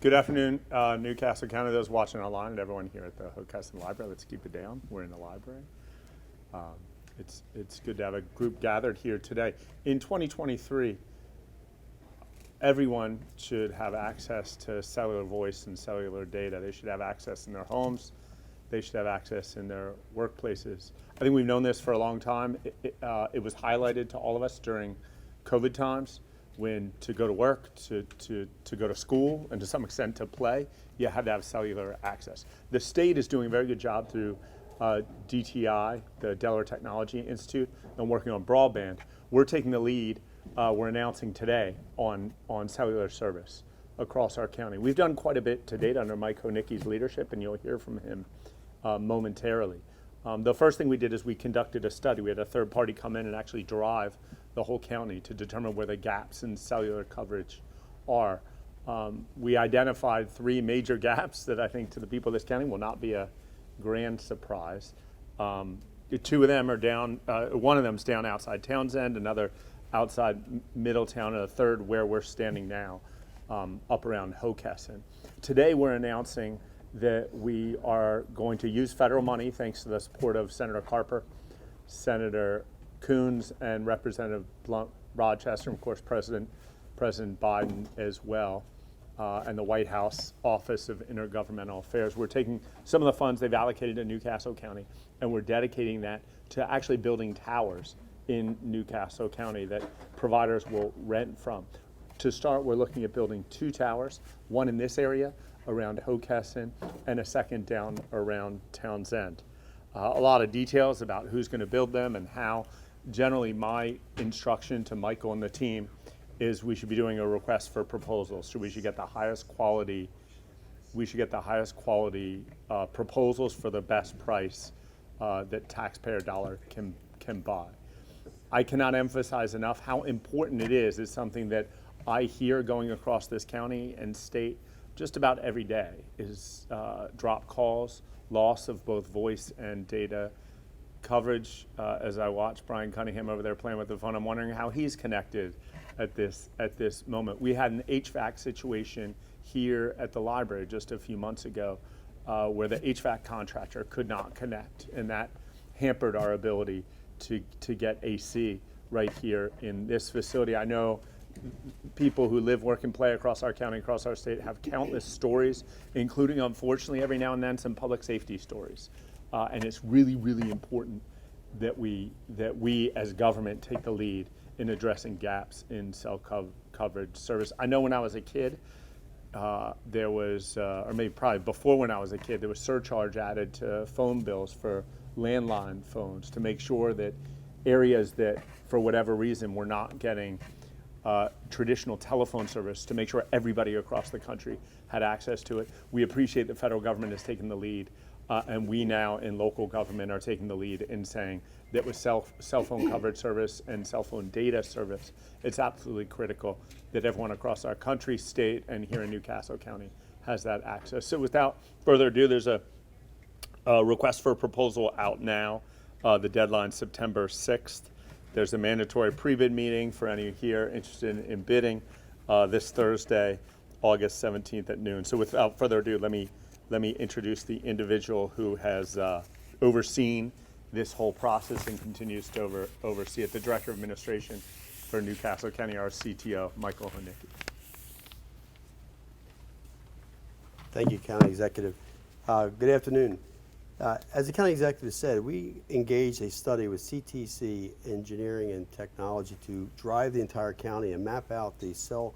Good afternoon, Newcastle County, those watching online, and everyone here at the Hockessin Library. Let's keep it down. We're in the library. It's good to have a group gathered here today. In 2023, everyone should have access to cellular voice and cellular data. They should have access in their homes. They should have access in their workplaces. I think we've known this for a long time. It was highlighted to all of us during COVID times, when to go to work, to go to school, and to some extent to play, you had to have cellular access. The state is doing a very good job through DTI, the Delaware Technology Institute, and working on broadband. We're taking the lead, we're announcing today, on cellular service across our county. We've done quite a bit to date under Mike Hojnicki's leadership, and you'll hear from him momentarily. The first thing we did is we conducted a study. We had a third party come in and actually drive the whole county to determine where the gaps in cellular coverage are. We identified 3 major gaps that I think to the people of this county will not be a grand surprise. 2 of them are down, one of them's down outside Townsend, another outside Middletown, and a third where we're standing now, up around Hockessin. Today we're announcing that we are going to use federal money, thanks to the support of Senator Carper, Senator Coons, and Representative Blunt Rochester, and of course President Biden as well, and the White House Office of Intergovernmental Affairs. We're taking some of the funds they've allocated to Newcastle County, and we're dedicating that to actually building towers in Newcastle County that providers will rent from. To start, we're looking at building 2 towers, one in this area around Hockessin, and a second down around Townsend. A lot of details about who's going to build them and how. Generally, my instruction to Michael and the team is we should be doing a request for proposals. So we should get the highest quality. We should get the highest quality proposals for the best price that taxpayer dollar can buy. I cannot emphasize enough how important it is. It's something that I hear going across this county and state just about every day is drop calls, loss of both voice and data coverage. As I watch Brian Cunningham over there playing with the phone, I'm wondering how he's connected at this moment. We had an HVAC situation here at the library just a few months ago where the HVAC contractor could not connect, and that hampered our ability to get AC right here in this facility. I know people who live, work, and play across our county, across our state, have countless stories, including, unfortunately, every now and then some public safety stories. And it's really, really important that we as government take the lead in addressing gaps in cell coverage service. I know when I was a kid, there was, or maybe probably before when I was a kid, there was surcharge added to phone bills for landline phones to make sure that areas that, for whatever reason, were not getting traditional telephone service, to make sure everybody across the country had access to it. We appreciate the federal government has taken the lead. And we now in local government are taking the lead in saying that with cell phone coverage service and cell phone data service, it's absolutely critical that everyone across our country, state, and here in Newcastle County has that access. So without further ado, there's a request for a proposal out now. The deadline's September 6th. There's a mandatory pre-bid meeting for any here interested in bidding this Thursday, August 17th at noon. So without further ado, let me introduce the individual who has overseen this whole process and continues to oversee it, the Director of Administration for Newcastle County, our CTO, Michael Hojnicki. Thank you, County Executive. Good afternoon. As the County Executive said, we engaged a study with CTC Engineering and Technology to drive the entire county and map out the cell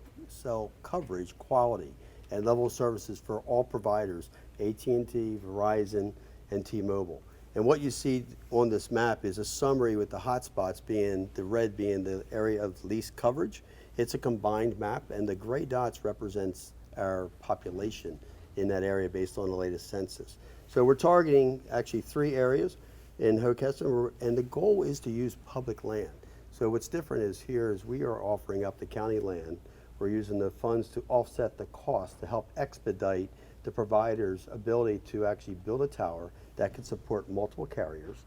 coverage quality and level of services for all providers, AT&T, Verizon, and T-Mobile. And what you see on this map is a summary with the hotspots being, the red being the area of least coverage. It's a combined map, and the gray dots represents our population in that area based on the latest census. So we're targeting actually 3 areas in Hockessin, and the goal is to use public land. So what's different is here is we are offering up the county land. We're using the funds to offset the cost to help expedite the provider's ability to actually build a tower that can support multiple carriers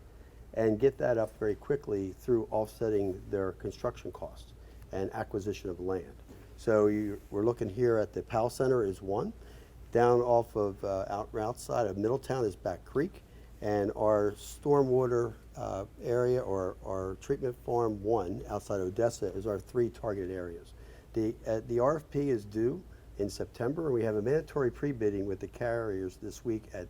and get that up very quickly through offsetting their construction costs and acquisition of land. So we're looking here at the Powell Center is one. Down off of outside of Middletown is Back Creek. And our stormwater area, or our treatment farm 1 outside Odessa, is our 3 targeted areas. The RFP is due in September, and we have a mandatory pre-bidding with the carriers this week at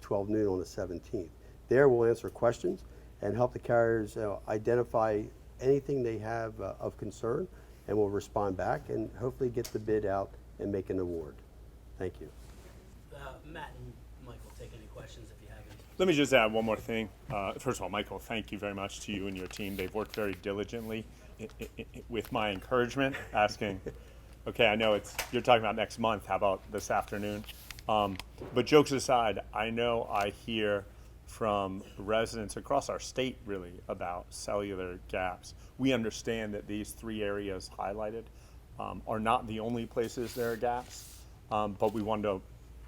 12 noon on the 17th. There we'll answer questions and help the carriers identify anything they have of concern, and we'll respond back and hopefully get the bid out and make an award. Thank you. Matt and Michael, take any questions if you have any. Let me just add one more thing. First of all, Michael, thank you very much to you and your team. They've worked very diligently with my encouragement, asking, okay, I know you're talking about next month, how about this afternoon? But jokes aside, I know I hear from residents across our state really about cellular gaps. We understand that these 3 areas highlighted are not the only places there are gaps, but we want to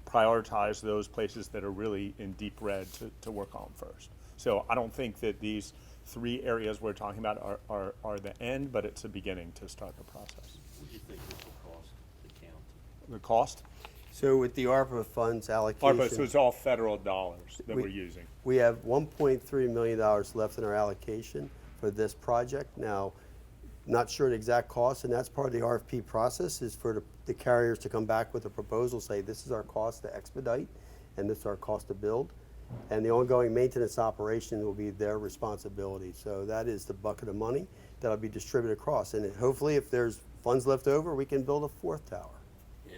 prioritize those places that are really in deep red to work on first. So I don't think that these 3 areas we're talking about are the end, but it's a beginning to start the process. What do you think this will cost the county? The cost? So with the ARPA funds allocation, ARPA, so it's all federal dollars that we're using. we have $1.3 million left in our allocation for this project. Now, not sure the exact cost, and that's part of the RFP process, is for the carriers to come back with a proposal, say this is our cost to expedite, and this is our cost to build. And the ongoing maintenance operation will be their responsibility. So that is the bucket of money that'll be distributed across. And hopefully, if there's funds left over, we can build a 4th tower. If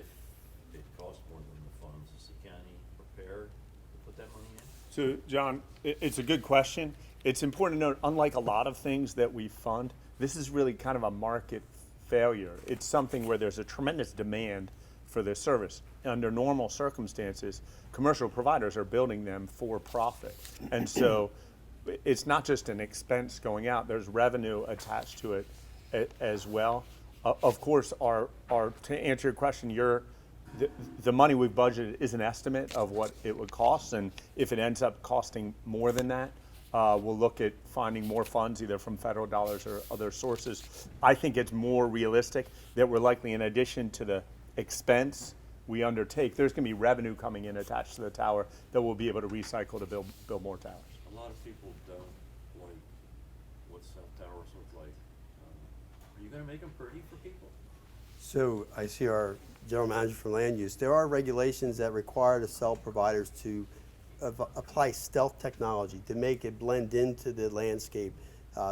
it costs more than the funds, is the county prepared to put that money in? So, John, it's a good question. It's important to note, unlike a lot of things that we fund, this is really kind of a market failure. It's something where there's a tremendous demand for this service. Under normal circumstances, commercial providers are building them for profit. And so it's not just an expense going out, there's revenue attached to it as well. Of course, to answer your question, the money we've budgeted is an estimate of what it would cost, and if it ends up costing more than that, we'll look at finding more funds, either from federal dollars or other sources. I think it's more realistic that we're likely, in addition to the expense we undertake, there's going to be revenue coming in attached to the tower that we'll be able to recycle to build more towers. A lot of people don't like what cell towers look like. Are you gonna make them pretty for people? So I see our general manager for land use. There are regulations that require the cell providers to apply stealth technology to make it blend into the landscape.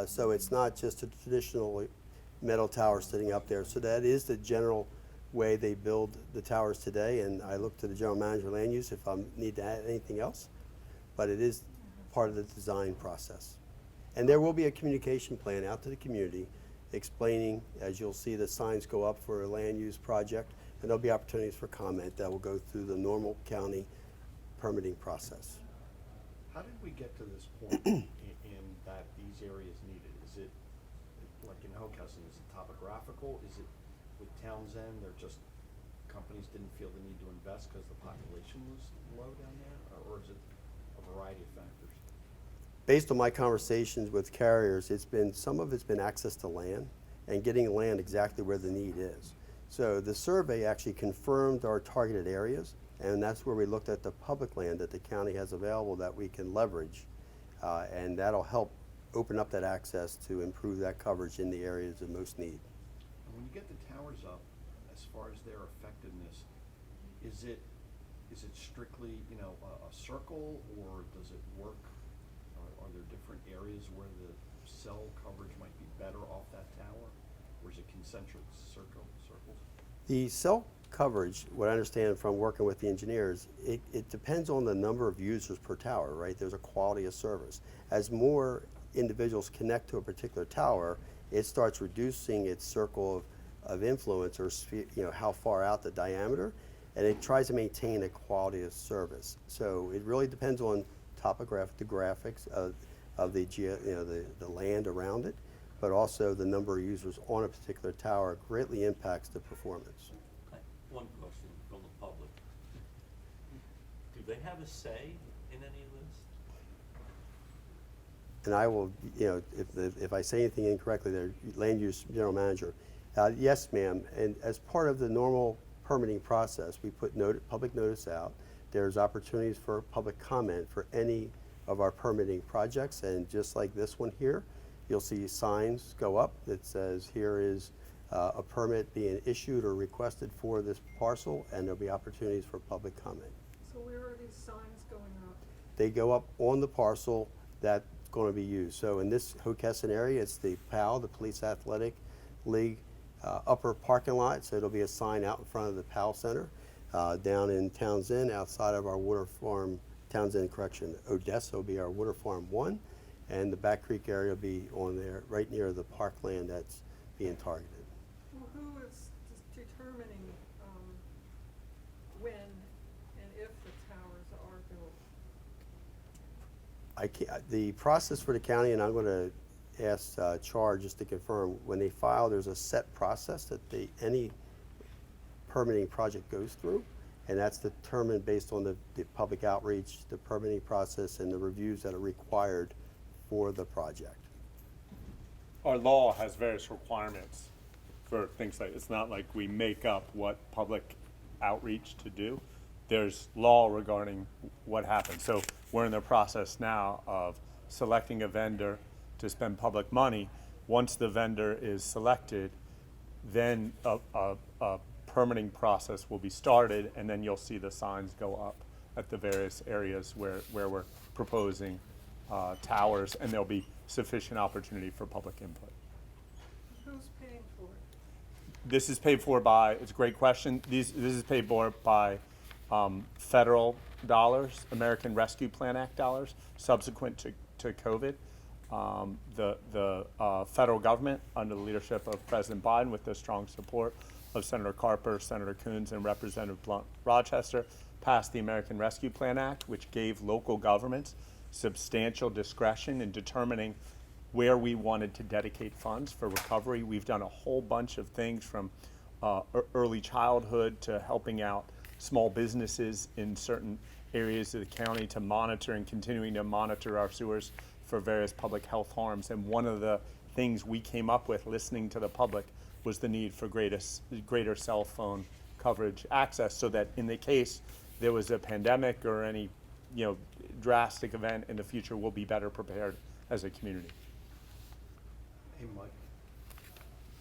So it's not just a traditional metal tower sitting up there. So that is the general way they build the towers today. And I look to the general manager of land use if I need to add anything else. But it is part of the design process. And there will be a communication plan out to the community explaining, as you'll see the signs go up for a land use project, and there'll be opportunities for comment that will go through the normal county permitting process. How did we get to this point in that these areas needed? Is it, like in Hockessin, is it topographical? Is it with Townsend, they're just, companies didn't feel the need to invest because the population was low down there? Or is it a variety of factors? Based on my conversations with carriers, some of it's been access to land and getting land exactly where the need is. So the survey actually confirmed our targeted areas, and that's where we looked at the public land that the county has available that we can leverage, and that'll help open up that access to improve that coverage in the areas of most need. And when you get the towers up, as far as their effectiveness, is it strictly, a circle, or does it work? Are there different areas where the cell coverage might be better off that tower, or is it concentric circles? The cell coverage, what I understand from working with the engineers, it depends on the number of users per tower, right? There's a quality of service. As more individuals connect to a particular tower, it starts reducing its circle of influence, or how far out the diameter, and it tries to maintain a quality of service. So it really depends on the graphics of the land around it, but also the number of users on a particular tower greatly impacts the performance. One question from the public. Do they have a say in any of this? And I will, if I say anything incorrectly, their land use general manager, Yes, ma'am, and as part of the normal permitting process, we put public notice out. There's opportunities for public comment for any of our permitting projects, and just like this one here, you'll see signs go up that says here is a permit being issued or requested for this parcel, and there'll be opportunities for public comment. So where are these signs going up? They go up on the parcel that's going to be used. So in this Hockessin area, it's the PAL, the Police Athletic League, upper parking lot. So it'll be a sign out in front of the PAL Center. Down in Townsend, outside of our water farm, Townsend correction, Odessa will be our water farm 1, and the Back Creek area will be on there, right near the parkland that's being targeted. Well, who is determining when and if the towers are built? The process for the county, and I'm going to ask Char just to confirm, when they file, there's a set process that any permitting project goes through, and that's determined based on the public outreach, the permitting process, and the reviews that are required for the project. Our law has various requirements for things like, it's not like we make up what public outreach to do. There's law regarding what happens. So we're in the process now of selecting a vendor to spend public money. Once the vendor is selected, then a permitting process will be started, and then you'll see the signs go up at the various areas where we're proposing towers, and there'll be sufficient opportunity for public input. Who's paying for it? This is paid for by, it's a great question, this is paid for by federal dollars, American Rescue Plan Act dollars, subsequent to COVID. The federal government, under the leadership of President Biden, with the strong support of Senator Carper, Senator Coons, and Representative Blunt Rochester, passed the American Rescue Plan Act, which gave local governments substantial discretion in determining where we wanted to dedicate funds for recovery. We've done a whole bunch of things, from early childhood to helping out small businesses in certain areas of the county, to monitor and continuing to monitor our sewers for various public health harms. And one of the things we came up with, listening to the public, was the need for greater cell phone coverage access, so that in the case there was a pandemic or any drastic event in the future, we'll be better prepared as a community. Hey, Mike,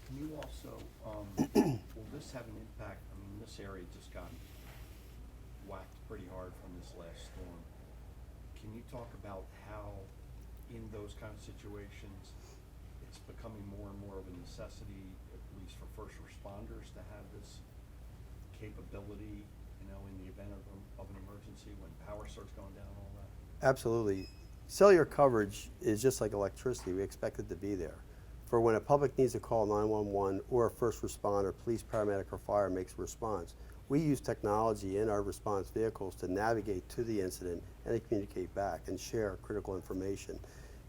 can you also, will this have an impact? I mean, this area just got whacked pretty hard from this last storm. Can you talk about how, in those kind of situations, it's becoming more and more of a necessity, at least for first responders, to have this capability, in the event of an emergency, when power starts going down and all that? Absolutely. Cellular coverage is just like electricity. We expect it to be there. For when a public needs to call 911 or a first responder, police, paramedic, or fire makes a response, we use technology in our response vehicles to navigate to the incident and to communicate back and share critical information.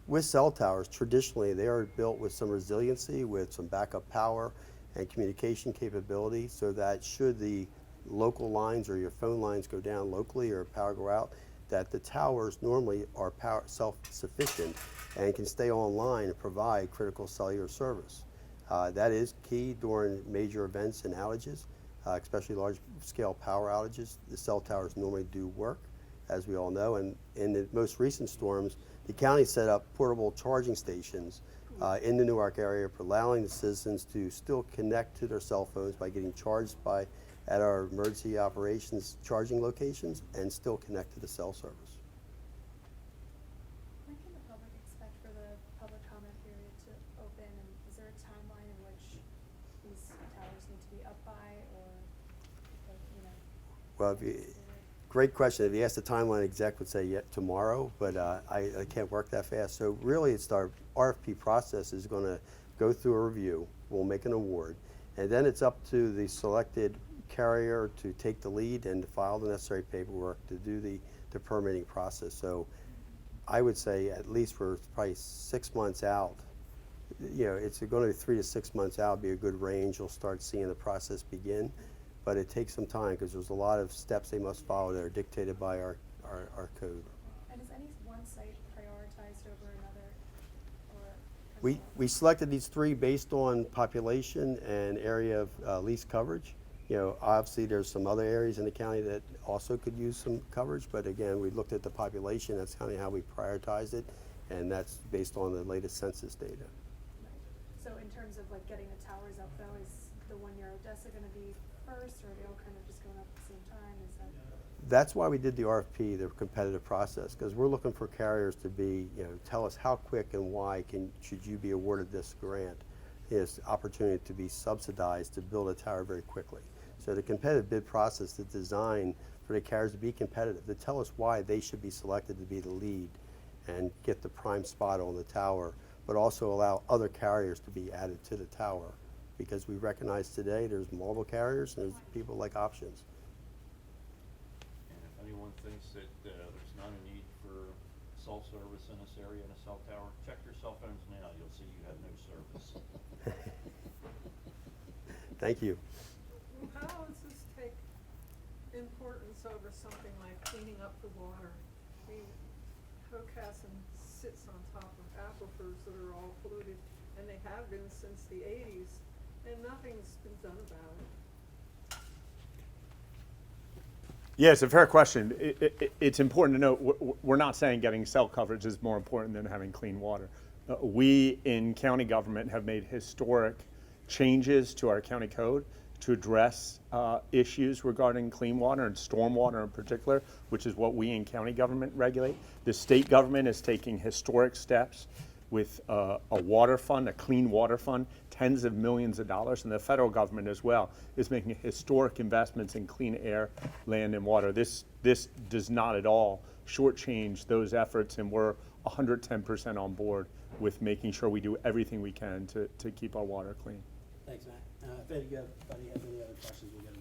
With cell towers, traditionally, they are built with some resiliency, with some backup power and communication capability, so that should the local lines or your phone lines go down locally or power go out, that the towers normally are self-sufficient and can stay online and provide critical cellular service. That is key during major events and outages, especially large-scale power outages. The cell towers normally do work, as we all know, and in the most recent storms, the county set up portable charging stations in the Newark area, allowing the citizens to still connect to their cell phones by getting charged at our emergency operations charging locations, and still connect to the cell service. When can the public expect for the public comment period to open, and is there a timeline in which these towers need to be up by, or Well, great question. If you ask the timeline, exec would say yet tomorrow, but I can't work that fast. So really, it's our RFP process is going to go through a review. We'll make an award, and then it's up to the selected carrier to take the lead and to file the necessary paperwork to do the permitting process. So I would say at least for probably 6 months out, it's going to be 3 to 6 months out, be a good range. You'll start seeing the process begin, but it takes some time because there's a lot of steps they must follow that are dictated by our code. and is any one site prioritized over another, or We selected these three based on population and area of least coverage. You know, obviously, there's some other areas in the county that also could use some coverage, but again, we looked at the population, that's kind of how we prioritized it, and that's based on the latest census data. So in terms of like getting the towers up though, is the one near Odessa gonna be first, or are they all kind of just going up at the same time? Is that? That's why we did the RFP, the competitive process, because we're looking for carriers to be, you know, tell us how quick and why should you be awarded this grant, this opportunity to be subsidized to build a tower very quickly. So the competitive bid process is designed for the carriers to be competitive, to tell us why they should be selected to be the lead and get the prime spot on the tower, but also allow other carriers to be added to the tower, because we recognize today there's multiple carriers and there's people like options. And if anyone thinks that there's not a need for cell service in this area in a cell tower, check your cell phones now, you'll see you have no service. Thank you. How does this take importance over something like cleaning up the water? I mean, Hockessin sits on top of aquifers that are all polluted, and they have been since the 80s, and nothing's been done about it. Yeah, it's a fair question. It's important to note, we're not saying getting cell coverage is more important than having clean water. We in county government have made historic changes to our county code to address issues regarding clean water and stormwater in particular, which is what we in county government regulate. The state government is taking historic steps with a water fund, a clean water fund, tens of millions of dollars, and the federal government as well is making historic investments in clean air, land, and water. This does not at all shortchange those efforts, and we're 110% on board with making sure we do everything we can to keep our water clean. Thanks, Matt. If anybody has any other questions, we'll get